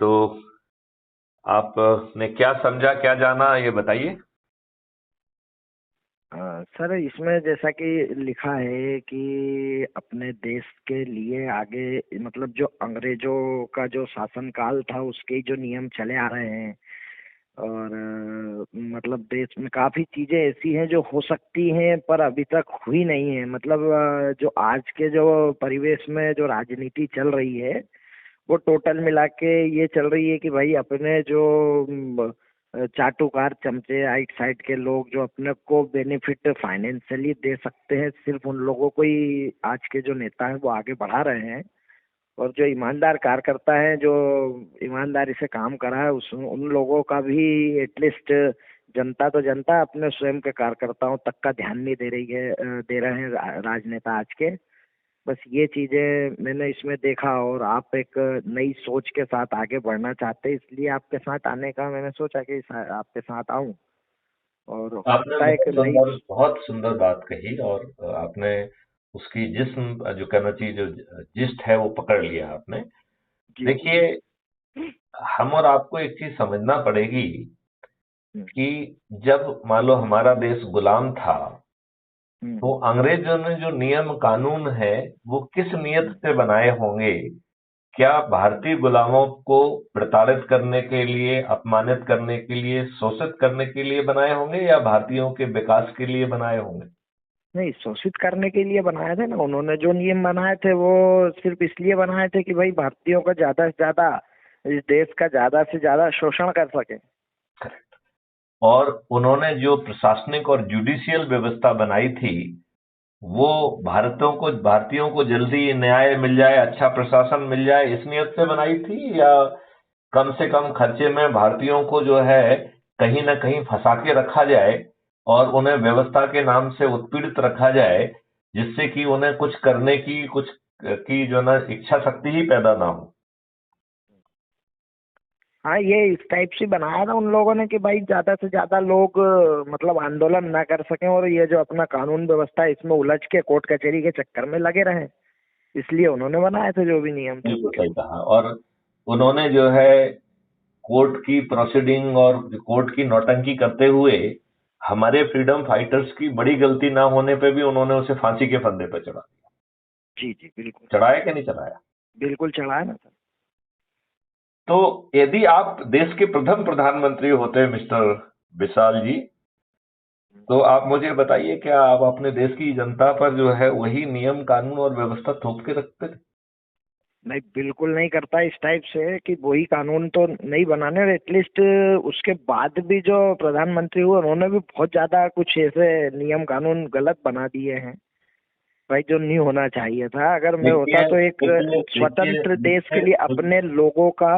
तो आपने क्या समझा, क्या जाना, ये बताइए। सर, इसमें जैसा कि लिखा है कि अपने देश के लिए आगे मतलब जो अंग्रेजों का जो शासनकाल था उसके जो नियम चले आ रहे हैं। और मतलब देश में काफी चीजें ऐसी हैं जो हो सकती हैं पर अभी तक हुई नहीं है। मतलब जो आज के जो परिवेश में जो राजनीति चल रही है वो टोटल मिला के ये चल रही है कि भाई अपने जो चाटुकार चमचे आइट साइड के लोग जो अपने को बेनिफिट फाइनेंशियली दे सकते हैं सिर्फ उन लोगों को ही आज के जो नेता हैं वो आगे बढ़ा रहे हैं। और जो ईमानदार कार्यकर्ता है जो ईमानदारी से काम करा है उस उन लोगों का भी एटलीस्ट जनता तो जनता अपने स्वयं के कार्यकर्ताओं तक का ध्यान नहीं दे रही है, दे रहे हैं राजनेता आज के। बस ये चीजें मैंने इसमें देखा और आप एक नई सोच के साथ आगे बढ़ना चाहते हैं इसलिए आपके साथ आने का मैंने सोचा कि आपके साथ आऊं। और हो आपने सकता है एक नई। बहुत सुंदर बात कही, और आपने उसकी जिस्म जो कहना चाहिए, जो जिस्ट है, वो पकड़ लिया आपने। जी जी। देखिए, हम और आपको एक चीज समझना पड़ेगी हम्म, कि जब मान लो हमारा देश गुलाम था, तो हम्म, अंग्रेजों ने जो नियम कानून है वो किस नियत हम्म। से बनाए होंगे? क्या भारतीय गुलामों को प्रताड़ित करने के लिए, अपमानित करने के लिए, शोषित करने के लिए बनाए होंगे, या भारतीयों के विकास के लिए बनाए होंगे? नहीं, शोषित करने के लिए बनाए थे ना उन्होंने। जो नियम बनाए थे वो सिर्फ इसलिए बनाए थे कि भाई भारतीयों का ज्यादा से ज्यादा इस देश का ज्यादा से ज्यादा शोषण कर सके। और उन्होंने जो प्रशासनिक और जुडिशियल व्यवस्था बनाई थी, वो भारतीयों को जल्दी न्याय मिल जाए, अच्छा प्रशासन मिल जाए, इस नियत से बनाई थी, या कम से कम खर्चे में भारतीयों को जो है कहीं ना कहीं फंसा के रखा जाए और उन्हें व्यवस्था के नाम से उत्पीड़ित रखा जाए, जिससे कि उन्हें कुछ करने की, कुछ की जो ना इच्छा शक्ति ही पैदा ना हो? हाँ, ये इस टाइप से बनाया था उन लोगों ने कि भाई ज्यादा से ज्यादा लोग मतलब आंदोलन ना कर सकें और ये जो अपना कानून व्यवस्था है इसमें उलझ के कोर्ट कचहरी के चक्कर में लगे रहें। इसलिए उन्होंने बनाए थे जो भी नियम थे बिल्कुल उनके। सही कहा। और उन्होंने जो है कोर्ट की प्रोसीडिंग और कोर्ट की नौटंकी करते हुए हमारे फ्रीडम फाइटर्स की बड़ी गलती ना होने पे भी उन्होंने उसे फांसी के फंदे पर जी जी, बिल्कुल। चढ़ाया कि नहीं चढ़ाया? बिल्कुल चढ़ा है ना सर। तो यदि आप देश के प्रथम प्रधानमंत्री होते मिस्टर विशाल जी, तो आप मुझे बताइए, क्या आप अपने देश की जनता पर जो है वही नियम कानून और व्यवस्था थोप के रखते थे? नहीं, बिल्कुल नहीं करता इस टाइप से कि वही कानून तो नहीं बनाने। एटलीस्ट उसके बाद भी जो प्रधानमंत्री हुए उन्होंने भी बहुत ज्यादा कुछ ऐसे नियम कानून गलत बना दिए हैं भाई जो नहीं होना चाहिए था। अगर मैं होता देखिए तो एक देखिए देखिए स्वतंत्र देश के देखिए लिए अपने लोगों का,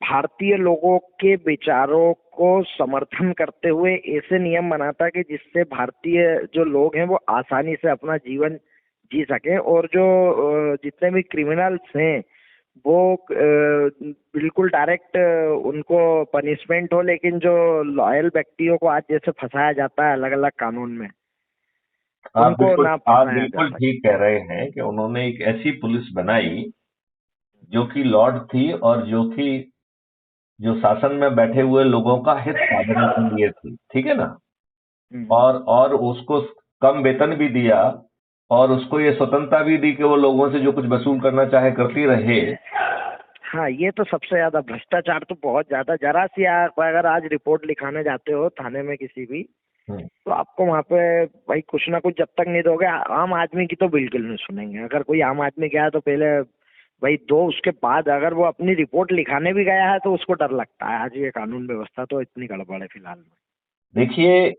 भारतीय लोगों के विचारों को समर्थन करते हुए ऐसे नियम बनाता कि जिससे भारतीय जो लोग हैं वो आसानी से अपना जीवन जी सके। और जो जितने भी क्रिमिनल्स हैं वो बिल्कुल डायरेक्ट उनको पनिशमेंट हो। लेकिन जो लॉयल व्यक्तियों को आज जैसे फंसाया जाता है अलग अलग कानून में उनको ना आप फंसाया जा बिल्कुल सके। ठीक कह रहे हैं कि उन्होंने एक ऐसी पुलिस बनाई जो कि लॉर्ड थी, और जो शासन में बैठे हुए लोगों का हित साधने के लिए थी, ठीक है ना? हम्म। और उसको कम वेतन भी दिया, और उसको ये स्वतंत्रता भी दी कि वो लोगों से जो कुछ वसूल करना चाहे करती रहे। हाँ, ये तो सबसे ज्यादा भ्रष्टाचार तो बहुत ज्यादा। जरा सी आप अगर आज रिपोर्ट लिखाने जाते हो थाने में किसी भी हम्म। तो आपको वहां पे भाई कुछ ना कुछ जब तक नहीं दोगे आम आदमी की तो बिल्कुल नहीं सुनेंगे। अगर कोई आम आदमी गया तो पहले भाई दो, उसके बाद अगर वो अपनी रिपोर्ट लिखाने भी गया है तो उसको डर लगता है। आज ये कानून व्यवस्था तो इतनी गड़बड़ है फिलहाल में। देखिए,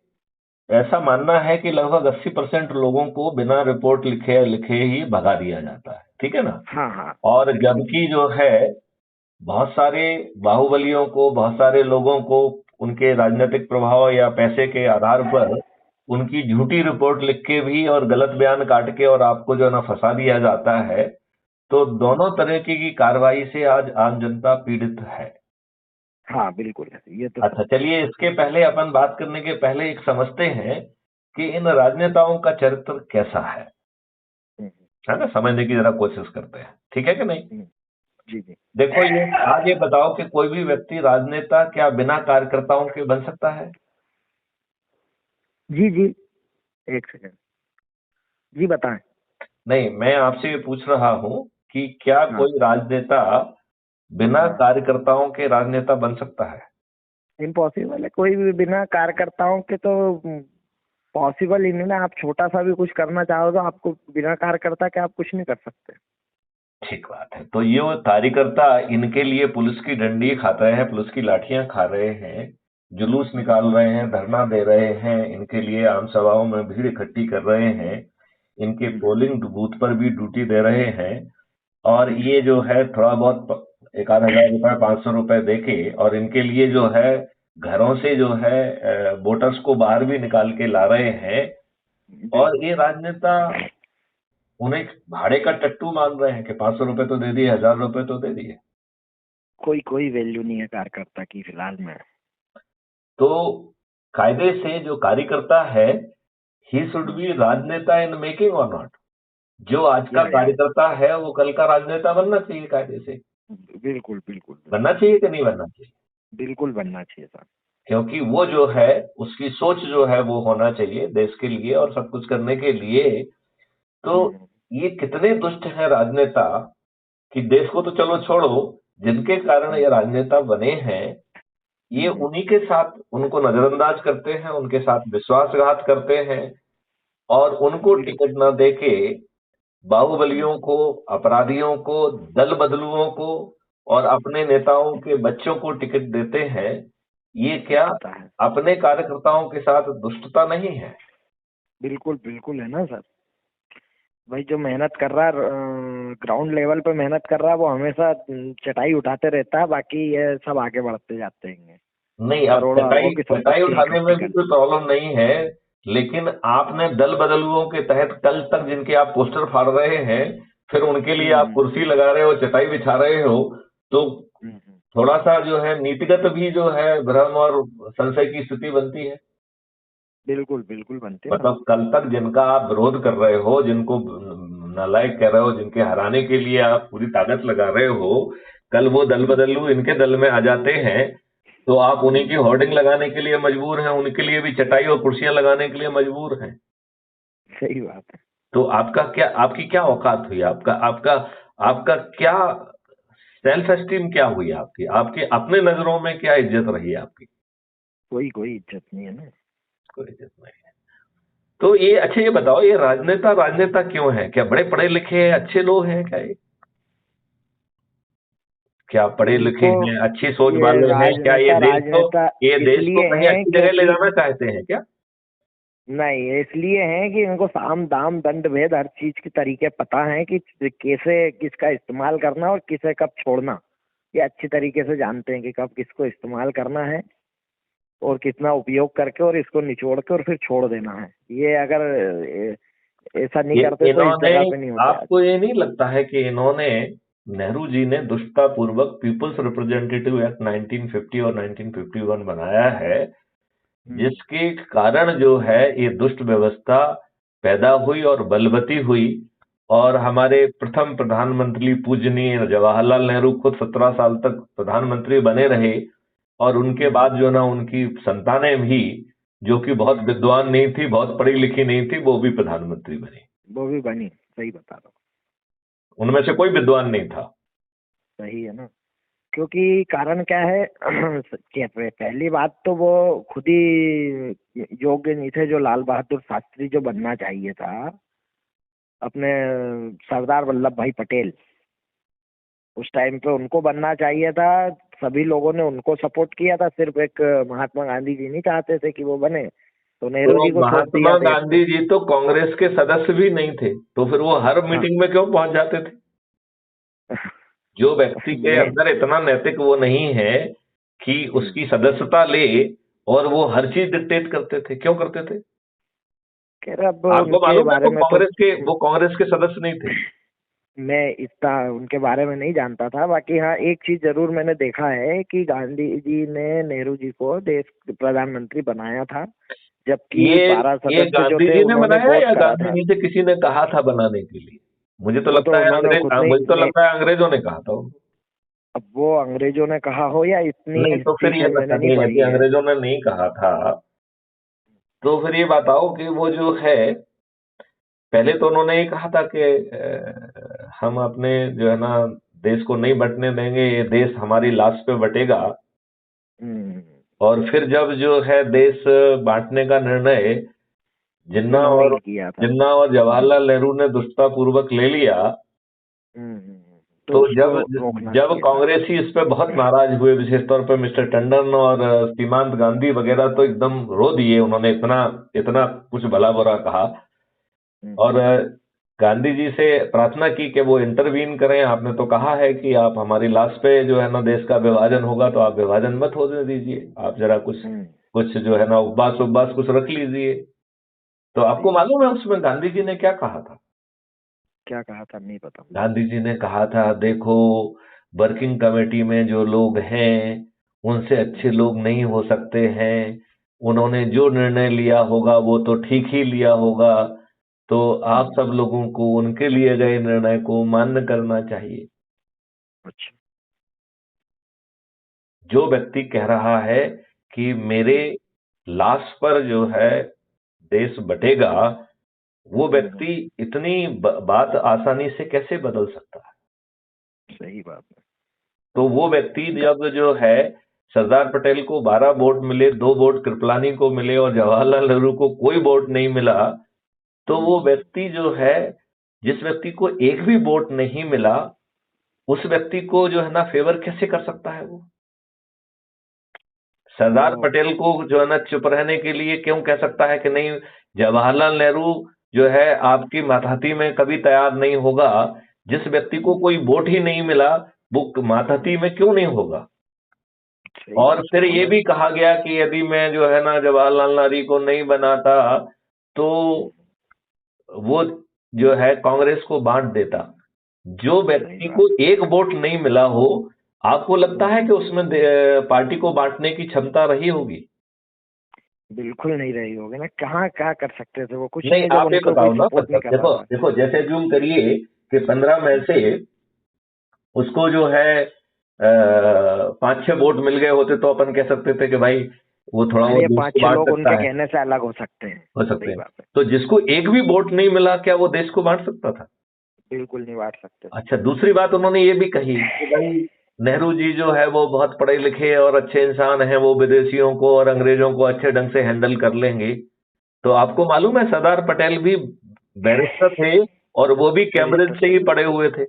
ऐसा मानना है कि लगभग 80% लोगों को बिना रिपोर्ट लिखे लिखे ही भगा दिया जाता है, ठीक है ना? हाँ हाँ, और बिल्कुल। जबकि जो है बहुत सारे बाहुबलियों को, बहुत सारे लोगों को उनके राजनीतिक प्रभाव या पैसे के आधार पर उनकी झूठी रिपोर्ट लिख के भी और गलत बयान काट के और आपको जो है ना फंसा दिया जाता है। तो दोनों तरह की कार्रवाई से आज आम जनता पीड़ित है। हाँ बिल्कुल है, ये तो अच्छा, सत्य है। चलिए, इसके पहले अपन बात करने के पहले एक समझते हैं कि इन राजनेताओं का चरित्र कैसा है हम्म, ना? समझने की जरा कोशिश करते हैं, ठीक है कि नहीं? हम्म, जी जी देखो, ये आज ये बताओ कि कोई भी व्यक्ति राजनेता क्या बिना कार्यकर्ताओं के बन सकता है? जी जी। एक सेकंड। जी बताएं। नहीं, मैं आपसे ये पूछ रहा हूं कि क्या हाँ कोई राजनेता बिना हाँ। कार्यकर्ताओं के राजनेता बन सकता है? इम्पॉसिबल है, कोई भी बिना कार्यकर्ताओं के तो पॉसिबल ही नहीं ना। आप छोटा सा भी कुछ करना चाहो तो आपको बिना कार्यकर्ता के आप कुछ नहीं कर सकते। ठीक बात है। तो ये वो कार्यकर्ता इनके लिए पुलिस की डंडी खा रहे हैं, पुलिस की लाठियां खा रहे हैं, जुलूस निकाल रहे हैं, धरना दे रहे हैं, इनके लिए आम सभाओं में भीड़ इकट्ठी कर रहे हैं, इनके हम्म, पोलिंग बूथ पर भी ड्यूटी दे रहे हैं। और हम्म, ये जो है थोड़ा बहुत एक आध हजार रुपए, 500 रुपए देके, और इनके लिए जो है घरों से जो है वोटर्स को बाहर भी निकाल के ला रहे हैं। जी। और ये राजनेता उन्हें भाड़े का टट्टू मान रहे हैं कि 500 रुपए तो दे दिए, 1000 रुपए तो दे दिए। कोई कोई वैल्यू नहीं है कार्यकर्ता की फिलहाल में। तो कायदे से जो कार्यकर्ता है, ही शुड हम्म, बी राजनेता इन मेकिंग और नॉट। जो आज का या कार्यकर्ता है वो कल का राजनेता बनना चाहिए कायदे से। बिल्कुल बिल्कुल बनना बिल्कुल। चाहिए कि नहीं बनना चाहिए? बिल्कुल बनना चाहिए सर। क्योंकि वो जो है उसकी सोच जो है वो होना चाहिए देश के लिए और सब कुछ करने के लिए। तो हम्म, ये कितने दुष्ट हैं राजनेता कि देश को तो चलो छोड़ो, जिनके कारण हम्म, ये राजनेता बने हैं, ये हम्म, उन्हीं के साथ उनको नजरअंदाज करते हैं, उनके साथ विश्वासघात करते हैं, और उनको बिल्कुल। टिकट न देके हम्म, बाहुबलियों को, अपराधियों को, दल बदलुओं को और अपने नेताओं के बच्चों को टिकट देते हैं। ये क्या पता है। अपने कार्यकर्ताओं के साथ दुष्टता नहीं है? बिल्कुल बिल्कुल है ना सर। भाई जो मेहनत कर रहा है, ग्राउंड लेवल पे मेहनत कर रहा है, वो हमेशा चटाई उठाते रहता है, बाकी ये सब आगे बढ़ते जाते हैं। नहीं, अब करोड़ों अरबों चटाई की चटाई संपत्ति उठाने में इकट्ठी भी करनी। कोई प्रॉब्लम नहीं है, लेकिन आपने दल बदलुओं के तहत कल तक जिनके आप पोस्टर फाड़ रहे हैं, फिर उनके लिए आप हम्म, कुर्सी लगा रहे हो, चटाई बिछा रहे हो, तो हम्म। थोड़ा सा जो है नीतिगत भी जो है भ्रम और संशय की स्थिति बनती है। बिल्कुल बिल्कुल बनते ना। मतलब कल तक जिनका आप विरोध कर रहे हो, जिनको नालायक कह रहे हो, जिनके हराने के लिए आप पूरी ताकत लगा रहे हो, कल वो दल हम्म, बदलू इनके दल में आ जाते हैं, तो आप उन्हीं की हम्म, होर्डिंग लगाने के लिए मजबूर हैं, उनके लिए भी चटाई और कुर्सियां लगाने के लिए मजबूर हैं। सही बात है। तो आपका क्या, आपकी क्या औकात हुई? आपका आपका आपका क्या सेल्फ एस्टीम क्या हुई? आपकी आपकी अपने नजरों में क्या इज्जत रही आपकी? कोई कोई इज्जत नहीं है ना। कोई इज्जत नहीं है। तो ये अच्छा, ये बताओ, ये राजनेता राजनेता क्यों है? क्या बड़े पढ़े लिखे हैं, अच्छे लोग हैं क्या ये? क्या पढ़े लिखे इनको हैं, अच्छी सोच ये वाले हैं क्या? राजनेता राजनेता ये देश को इसलिए कहीं हैं अच्छी जगह ले क्योंकि जाना चाहते हैं क्या? नहीं, इसलिए हैं कि इनको साम दाम दंड भेद हर चीज के तरीके पता है कि कैसे किसका इस्तेमाल करना और किसे कब छोड़ना। ये अच्छी तरीके से जानते हैं कि कब किसको इस्तेमाल करना है और कितना उपयोग करके और इसको निचोड़ के और फिर छोड़ देना है। ये अगर ऐसा नहीं ये करते तो इस इन्होंने, जगह पे नहीं होते आज। आपको ये नहीं लगता है कि इन्होंने, नेहरू जी ने दुष्टतापूर्वक पीपुल्स रिप्रेजेंटेटिव एक्ट 1950 और 1951 बनाया है, हम्म, जिसके कारण जो है ये दुष्ट व्यवस्था पैदा हुई और बलवती हुई। और हमारे प्रथम प्रधानमंत्री पूजनीय जवाहरलाल नेहरू खुद 17 साल तक प्रधानमंत्री बने रहे, और उनके हम्म, बाद जो ना उनकी संतानें भी, जो कि बहुत हम्म। विद्वान नहीं थी, बहुत पढ़ी लिखी नहीं थी, वो भी प्रधानमंत्री बनी। वो भी बनी, सही बता रहा हूँ। उनमें से कोई विद्वान नहीं था। सही है ना। क्योंकि कारण क्या है पहली बात तो वो खुद ही योग्य नहीं थे। जो लाल बहादुर शास्त्री जो बनना चाहिए था अपने सरदार वल्लभ भाई पटेल, उस टाइम पे उनको बनना चाहिए था। सभी लोगों ने उनको सपोर्ट किया था, सिर्फ एक महात्मा गांधी जी नहीं चाहते थे कि वो बने, तो नेहरू तो जी को छोड़ महात्मा दिया देश गांधी को। जी तो कांग्रेस के सदस्य भी नहीं थे, तो फिर वो हर हाँ। मीटिंग में क्यों पहुंच जाते थे? जो व्यक्ति के मैं अंदर इतना नैतिक वो नहीं है कि उसकी सदस्यता ले, और वो हर चीज डिक्टेट करते थे, क्यों करते थे? कह रहा अब आपको उनके मालूम है बारे में तो वो कांग्रेस के सदस्य नहीं थे? मैं इतना उनके बारे में नहीं जानता था। बाकी हाँ, एक चीज जरूर मैंने देखा है कि गांधी जी ने नेहरू जी को देश प्रधानमंत्री बनाया था, जबकि ये 12 ये सदस्य जो गांधी थे जी ने उन्होंने बनाया वोट या करा गांधी था। जी से किसी ने कहा था बनाने के लिए? मुझे तो वो लगता तो है उन्होंने खुद अंग्रेज, ने मुझे तो लगता है अंग्रेजों ने कहा था उनको। अब वो अंग्रेजों ने कहा हो या इतनी नहीं तो फिर ये चीजें मैंने नहीं यदि पढ़ी है। अंग्रेजों ने नहीं कहा था तो फिर ये बताओ कि वो जो है, पहले तो उन्होंने ये कहा था कि हम अपने जो है ना देश को नहीं बंटने देंगे, ये देश हमारी लाश पे बटेगा। हम्म, और फिर जब जो है देश बांटने का निर्णय जिन्ना उन्होंने और ही किया था। जिन्ना और जवाहरलाल नेहरू ने दुष्टतापूर्वक ले लिया, तो तो उसको जब रोकना जब चाहिए था। कांग्रेसी इस पे बहुत नाराज हुए, विशेष तौर पे मिस्टर टंडन और सीमांत गांधी वगैरह तो एकदम रो दिए, उन्होंने इतना इतना कुछ भला बुरा कहा। और गांधी जी से प्रार्थना की कि वो इंटरवीन करें। आपने तो कहा है कि आप हमारी लाश पे जो है ना देश का विभाजन होगा, तो आप विभाजन मत होने दीजिए, आप जरा कुछ हम्म, कुछ जो है ना उपवास उपवास कुछ रख लीजिए। तो आपको सही बात। मालूम है उसमें गांधी जी ने क्या कहा था? क्या कहा था नहीं पता मुझे। गांधी जी ने कहा था, देखो वर्किंग कमेटी में जो लोग हैं उनसे अच्छे लोग नहीं हो सकते हैं, उन्होंने जो निर्णय लिया होगा वो तो ठीक ही लिया होगा, तो आप हम्म, सब लोगों को उनके लिए गए निर्णय को मान्य करना चाहिए। अच्छा। जो व्यक्ति कह रहा है कि मेरे लाश पर जो है देश बटेगा, वो हम्म, व्यक्ति इतनी बात आसानी से कैसे बदल सकता है? सही बात है। तो वो व्यक्ति ग- जब जो है सरदार पटेल को 12 वोट मिले, 2 वोट कृपलानी को मिले और जवाहरलाल नेहरू को कोई वोट नहीं मिला, तो वो हम्म, व्यक्ति जो है, जिस व्यक्ति को एक भी वोट नहीं मिला, उस व्यक्ति को जो है ना फेवर कैसे कर सकता है वो? सरदार वो पटेल को जो है ना चुप रहने के लिए क्यों कह सकता है कि नहीं, जवाहरलाल नेहरू जो है आपकी मातहती में कभी तैयार नहीं होगा? जिस व्यक्ति को कोई वोट ही नहीं मिला, वो मातहती में क्यों नहीं होगा? सही और बात है फिर ये होना। भी कहा गया कि यदि मैं जो है ना जवाहरलाल नेहरू को नहीं बनाता, तो वो जो है कांग्रेस को बांट देता। जो सही व्यक्ति बात। को एक वोट नहीं मिला हो, आपको लगता हम्म, है कि उसमें पार्टी को बांटने की क्षमता रही होगी? बिल्कुल नहीं रही होगी ना, कहाँ क्या कर सकते थे वो, कुछ नहीं, नहीं, जब आप ये उनको कोई बताओ ना, सपोर्ट नहीं कर रहा देखो था। देखो जैसे जूम करिए कि 15 मई से उसको जो है 5-6 वोट मिल गए होते तो अपन कह सकते थे कि भाई वो थोड़ा फिर वो ये देश पांच को छह बांट लोग सकता उनके है, कहने से अलग हो सकते हैं। हो सकते सही हैं। बात है। तो जिसको एक भी वोट नहीं मिला, क्या वो देश को बांट सकता था? बिल्कुल नहीं बांट सकते थे। अच्छा, दूसरी बात उन्होंने ये भी कही कि भाई नेहरू जी जो है वो बहुत पढ़े लिखे और अच्छे इंसान हैं, वो विदेशियों को और अंग्रेजों को अच्छे ढंग से हैंडल कर लेंगे। तो आपको मालूम है सरदार पटेल भी बैरिस्टर थे और वो भी कैम्ब्रिज बैरिस्टर से थे। ही पढ़े हुए थे।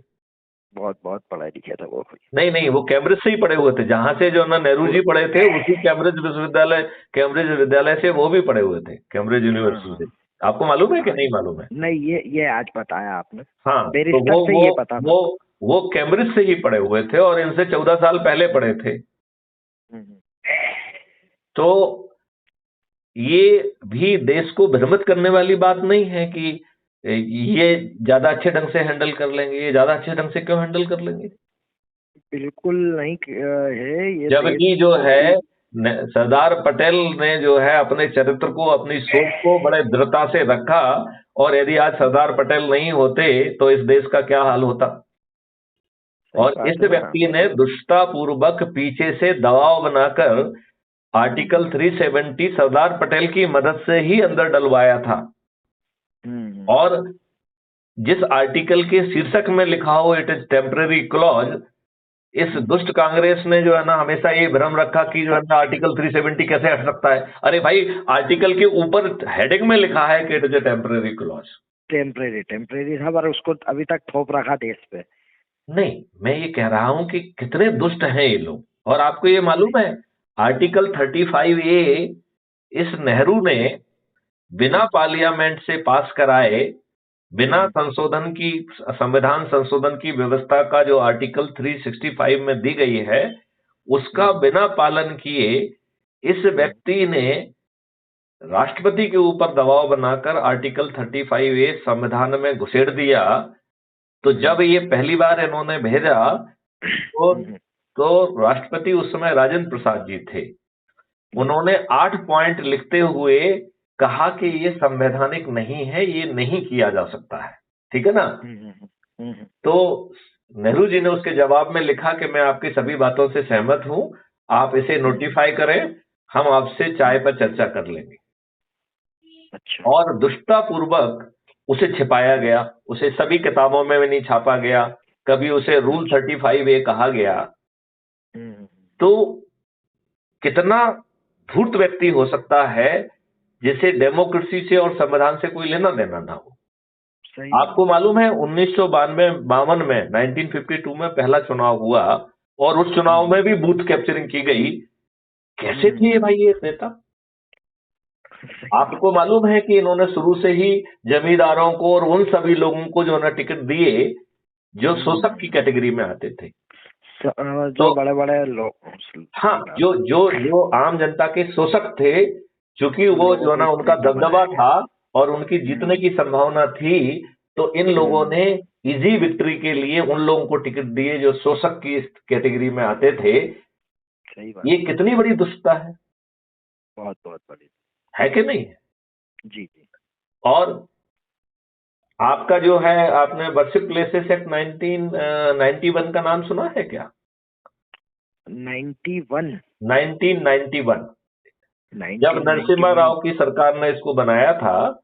बहुत बहुत पढ़ा लिखा था वो। नहीं नहीं, वो कैम्ब्रिज से ही पढ़े हुए थे, जहां से जो ना नेहरू वो जी पढ़े थे उसी कैम्ब्रिज विद्यालय से वो भी पढ़े हुए थे, कैम्ब्रिज हाँ यूनिवर्सिटी हाँ से। आपको मालूम है कि हाँ। नहीं मालूम है? नहीं, ये आज बताया आपने। हाँ, तो बैरिस्टर से ये पता था। वो कैम्ब्रिज से ही पढ़े हुए थे और इनसे 14 साल पहले पढ़े थे। हम्म, तो ये भी देश को भ्रमित करने वाली बात नहीं है कि ये ज्यादा अच्छे ढंग से हैंडल कर लेंगे। ये ज्यादा अच्छे ढंग से क्यों हैंडल कर लेंगे? बिल्कुल नहीं है ये देश जबकि जो है की। सरदार पटेल ने जो है अपने चरित्र को, अपनी सोच को बड़े दृढ़ता से रखा। और यदि आज सरदार पटेल नहीं होते तो इस देश का क्या हाल होता? सही और बात इस है ना। व्यक्ति ने दुष्टतापूर्वक पीछे से दबाव बनाकर आर्टिकल 370 सरदार पटेल की मदद से ही अंदर डलवाया था। हम्म, और जिस आर्टिकल के शीर्षक में लिखा हो इट इज टेम्पररी क्लॉज, इस दुष्ट कांग्रेस ने जो है ना हमेशा ये भ्रम रखा कि जो है ना आर्टिकल 370 कैसे हट सकता है। अरे भाई, आर्टिकल के ऊपर हेडिंग में लिखा है कि it is a temporary clause. Temporary temporary था, पर उसको अभी तक थोप रखा देश पे। नहीं, मैं ये कह रहा हूं कि कितने दुष्ट हैं ये लोग। और आपको ये मालूम है, आर्टिकल 35A इस नेहरू ने बिना पार्लियामेंट से पास कराए, बिना संशोधन की, संविधान संशोधन की व्यवस्था का जो आर्टिकल 365 में दी गई है, उसका बिना पालन किए इस व्यक्ति ने राष्ट्रपति के ऊपर दबाव बनाकर आर्टिकल 35A संविधान में घुसेड़ दिया। तो जब ये पहली बार इन्होंने भेजा, तो राष्ट्रपति उस समय राजेंद्र प्रसाद जी थे। उन्होंने 8 पॉइंट लिखते हुए कहा कि ये संवैधानिक नहीं है, ये नहीं किया जा सकता है। ठीक है ना? तो नेहरू जी ने उसके जवाब में लिखा कि मैं आपकी सभी बातों से सहमत हूं, आप इसे नोटिफाई करें, हम आपसे चाय पर चर्चा कर लेंगे। अच्छा। और दुष्टतापूर्वक उसे छिपाया गया, उसे सभी किताबों में भी नहीं छापा गया, कभी उसे रूल 35A कहा गया। हम्म। तो कितना धूर्त व्यक्ति हो सकता है जिसे डेमोक्रेसी से और संविधान से कोई लेना देना ना हो। सही आपको बात। मालूम है 1952 में 1952 में पहला चुनाव हुआ और उस चुनाव में भी बूथ कैप्चरिंग की गई। कैसे थे ये भाई ये नेता? सही बात। आपको मालूम है कि इन्होंने शुरू से ही जमींदारों को और उन सभी लोगों को जो है टिकट दिए जो शोषक की कैटेगरी में आते थे। जो तो बड़े बड़े लोग। हाँ, सही बात। जो जो जो आम जनता के शोषक थे, क्योंकि उन वो लोगों जो है को ना उनका इसलिए दबदबा बनाया गया। था और उनकी जीतने की संभावना थी, तो इन लोगों ने इजी विक्ट्री के लिए उन लोगों को टिकट दिए जो शोषक की कैटेगरी में आते थे। सही बात। ये कितनी बड़ी दुष्टता बहुत बहुत बड़ी। है कि नहीं? जी जी। और आपका जो है, आपने वर्शिप प्लेसेस एक्ट 1991 का नाम सुना है क्या? 91। 1991 जब 1991। नरसिम्हा राव की सरकार ने इसको बनाया था,